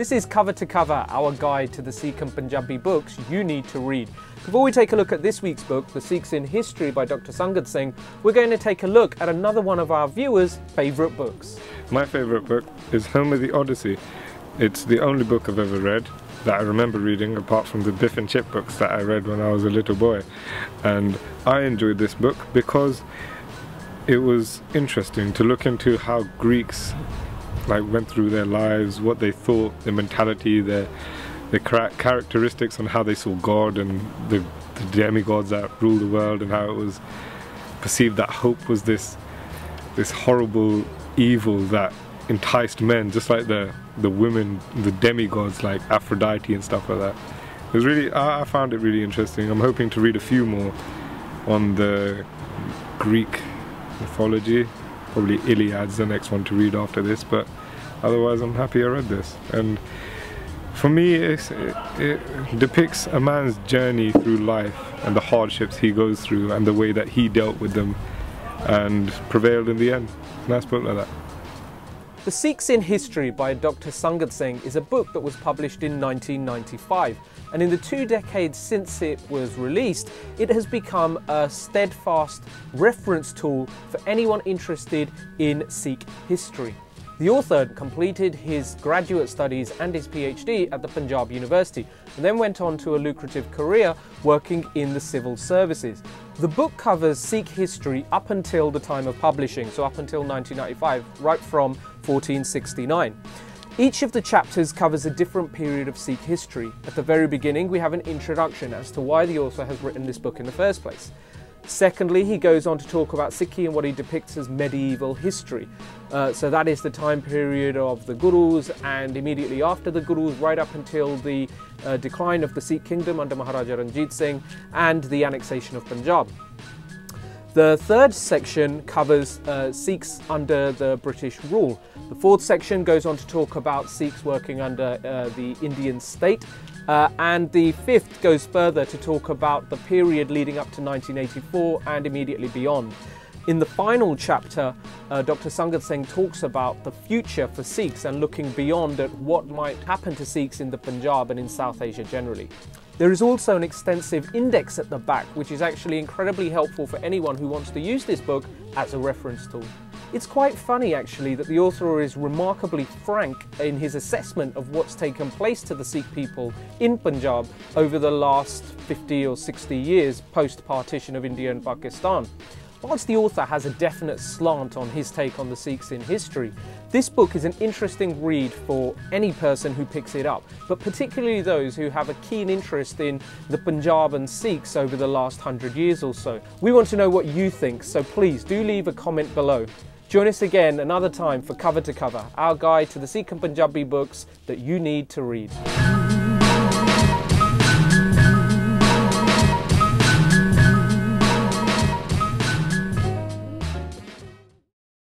This is Cover to Cover, our guide to the Sikh and Punjabi books you need to read. Before we take a look at this week's book, The Sikhs in History by Dr. Sangat Singh, we're going to take a look at another one of our viewers' favourite books. My favourite book is The Odyssey. It's the only book I've ever read that I remember reading, apart from the Biff and Chip books that I read when I was a little boy. And I enjoyed this book because it was interesting to look into how Greeks went through their lives, what they thought, their mentality, their characteristics, and how they saw God and the demigods that rule the world, and how it was perceived that hope was this horrible evil that enticed men, just like the women, the demigods like Aphrodite and stuff like that. It was really, I found it really interesting. I'm hoping to read a few more on the Greek mythology. Probably Iliad's the next one to read after this, but otherwise I'm happy I read this. And for me, it depicts a man's journey through life and the hardships he goes through and the way that he dealt with them and prevailed in the end. Nice book like that. The Sikhs in History by Dr. Sangat Singh is a book that was published in 1995, and in the 2 decades since it was released, it has become a steadfast reference tool for anyone interested in Sikh history. The author completed his graduate studies and his PhD at the Punjab University and then went on to a lucrative career working in the civil services. The book covers Sikh history up until the time of publishing, so up until 1995, right from 1469. Each of the chapters covers a different period of Sikh history. At the very beginning, we have an introduction as to why the author has written this book in the first place. Secondly, he goes on to talk about Sikhi and what he depicts as medieval history. So that is the time period of the Gurus, and immediately after the Gurus, right up until the decline of the Sikh kingdom under Maharaja Ranjit Singh and the annexation of Punjab. The third section covers Sikhs under the British rule. The fourth section goes on to talk about Sikhs working under the Indian state. And the fifth goes further to talk about the period leading up to 1984 and immediately beyond. In the final chapter, Dr. Sangat Singh talks about the future for Sikhs and looking beyond at what might happen to Sikhs in the Punjab and in South Asia generally. There is also an extensive index at the back, which is actually incredibly helpful for anyone who wants to use this book as a reference tool. It's quite funny actually that the author is remarkably frank in his assessment of what's taken place to the Sikh people in Punjab over the last 50 or 60 years post-partition of India and Pakistan. Whilst the author has a definite slant on his take on the Sikhs in history, this book is an interesting read for any person who picks it up, but particularly those who have a keen interest in the Punjab and Sikhs over the last 100 years or so. We want to know what you think, so please do leave a comment below. Join us again another time for Cover to Cover, our guide to the Sikh and Punjabi books that you need to read.